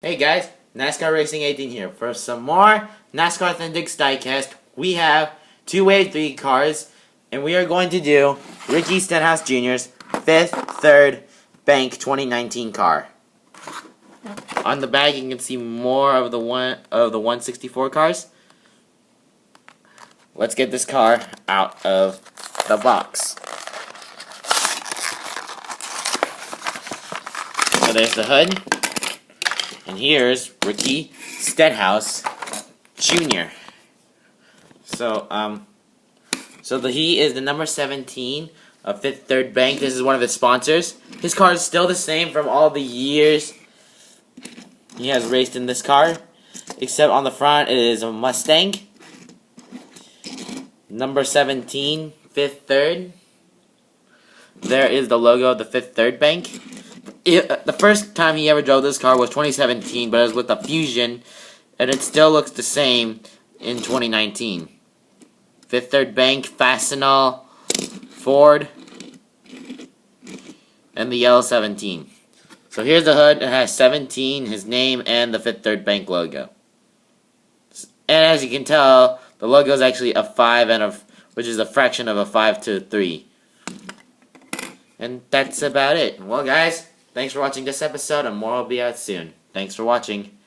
Hey guys, NASCAR Racing 18 here. For some more NASCAR Authentic Diecast, we have 283 cars, and we are going to do Ricky Stenhouse Jr.'s 5th, 3rd Bank 2019 car. On the back, you can see more of the 164 cars. Let's get this car out of the box. So there's the hood. And here's Ricky Stenhouse Jr. He is the number 17 of 5th Third Bank. This is one of his sponsors. His car is still the same from all the years he has raced in this car, except on the front it is a Mustang. Number 17, 5th Third. There is the logo of the 5th Third Bank. The first time he ever drove this car was 2017, but it was with a Fusion, and it still looks the same in 2019. 5th Third Bank, Fastenal, Ford, and the yellow 17. So here's the hood. It has 17, his name, and the 5th Third Bank logo. And as you can tell, the logo is actually a 5, which is a fraction of a 5 to 3. And that's about it. Well, guys, thanks for watching this episode, and more will be out soon. Thanks for watching.